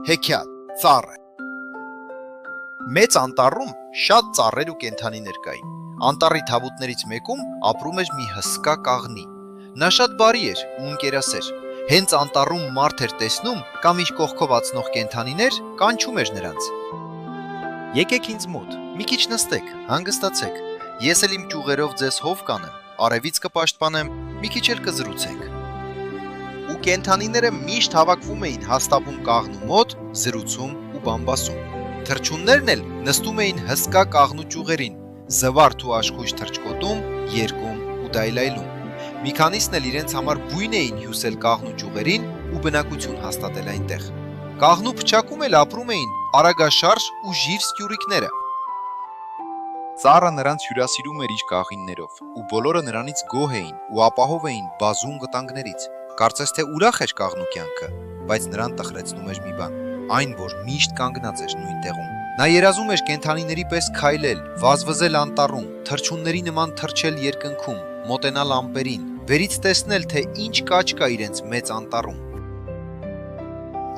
Հեքիաթ, ծառը։ Մեծ անտառում շատ ծառեր ու կենդանիներ կային։ Անտառի թավուտներից մեկում ապրում էր մի հսկա կաղնի։ Նա շատ բարի էր ու ընկերասեր։ Հենց անտառում մարդ էր տեսնում կամ իր կողքով ացնող կենդանիներ, կանչում էր նրանց։ Եկեք ինձ մոտ, մի քիչ նստեք, հանգստացեք։ Ես էլ իմ ճյուղերով ձեզ հով կանեմ, արևից կպաշտպանեմ, մի քիչ էլ կզրուցենք։ Ու կենդանիները միշտ հավաքվում էին հաստապում կաղնու մոտ, զրուցում ու բամբասում։ Թռչուններն էլ նստում էին հսկա կաղնու ճյուղերին, զվարթ ու աշխույժ թռչկոտում, երգում ու դայլայլում։ Մի քանիսն էլ իրենց համար բույն էին հյուսել կաղնու ճյուղերին ու բնակություն հաստատել այնտեղ։ Կաղնու փչակում էլ ապրում էին արագաշարժ ու ժիր ստյուրիկները։ Ծառը նրանց հյուրասիրում էր իր կաղիններով, ու բոլորը նրանից գոհ էին ու ապահով էին բազում վտանգներից։ Կարծես թե ուրախ էր կաղնու կյանքը, բայց նրան տխրեցնում էր մի բան, այն, որ միշտ կանգնած էր նույն տեղում։ Նա երազում էր կենդանիների պես քայլել, վազվզել անտառում, թռչունների նման թռչել երկնքում, մոտենալ ամպերին, վերից տեսնել, թե ինչ կաճ կա իրենց մեծ անտառում։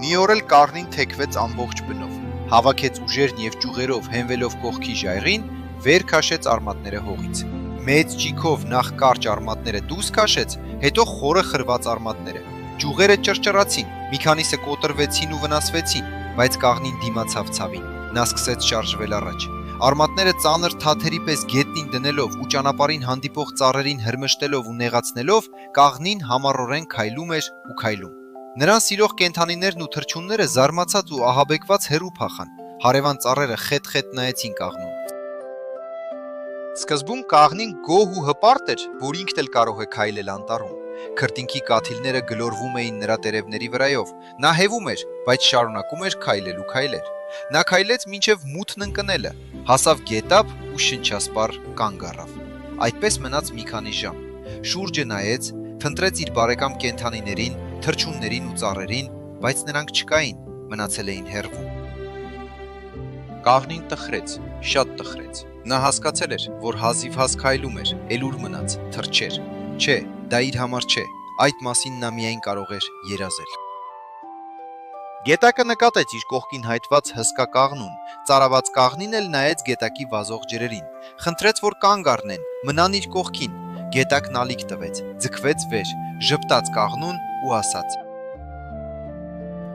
Մի օր էլ կաղնին թեքվեց ամբողջ բնով, հավաքեց ուժերն եւ ճյուղերով հենվելով կողքի ժայռին, վեր քաշեց արմատները հողից։ Մեծ ջիքով նախ կարճ արմատները դուրս քաշեց, հետո խորը խրված արմատները։ Ճյուղերը ճռճռացին, մի քանիսը կոտրվեցին ու վնասվեցին, բայց կաղնին դիմացավ ցավին։ Նա սկսեց շարժվել առաջ։ Արմատները ծանր թաթերի պես գետնին դնելով ու ճանապարհին հանդիպող ծառերին հրմշտելով ու նեղացնելով, կաղնին համառորեն քայլում էր ու քայլում։ Նրան սիրող կենդանիներն ու թռչունները զարմացած ու ահաբեկված հեռու փախան։ Հարևան ծառերը խետ-խետ նայեցին կաղնուն։ Սկզբում կաղնին գոհ ու հպարտ էր, որ ինքն էլ կարող է քայլել անտառում։ Քրտինքի կաթիլները գլորվում էին նրա տերևների վրայով։ Նա հևում էր, բայց շարունակում էր քայլել ու քայլել։ Նա քայլեց մինչև մութն ընկնելը, հասավ գետափ ու շնչասպառ կանգ առավ։ Այդպես մնաց մի քանի ժամ։ Շուրջը նայեց, փնտրեց իր բարեկամ կենդանիներին, թռչուններին ու ծառերին, բայց նրանք չկային, մնացել էին հեռվում։ Կաղնին տխրեց, շատ տխրեց։ Նա հասկացել էր, որ հազիվ-հազ քայլում էր, էլ ուր մնաց, թռչեր։ Չէ, դա իր համար չէ, այդ մասին նա միայն կարող էր երազել։ Գետակը նկատեց իր կողքին հայտնված հսկա կաղնուն, ծարաված կաղնին էլ նայեց գետակի վազող ջրերին, խնդրեց, որ կանգ առնեն, մնան իր կողքին։ Գետակն ալիք տվեց, ձգվեց վեր, ժպտաց կաղնուն ու ասաց.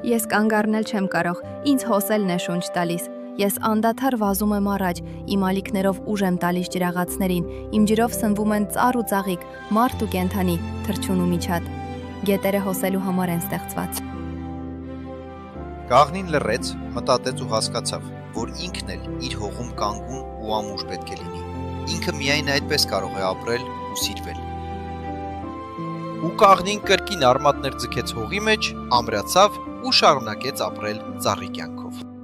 Ես կանգ առնել չեմ կարող, ինձ հոսելն է շունչ տալիս։ Ես անդադար վազում եմ առաջ, իմ ալիքներով ուժ եմ տալիս ջրաղացներին, իմ ջրով սնվում են ծառ ու ծաղիկ, մարդ ու կենդանի, թռչուն ու միջատ։ Գետերը հոսելու համար են ստեղծված։ Կաղնին լռեց, մտածեց ու հասկացավ, որ ինքն էլ իր հողում կանգուն ու ամուր պետք է լինի։ Ինքը միայն այդպես կարող է ապրել ու սիրվել։ Ու կաղնին կրկին արմատներ ձգեց հողի մեջ, ամրացավ ու շարունակեց ապրել ծառի կյանքով։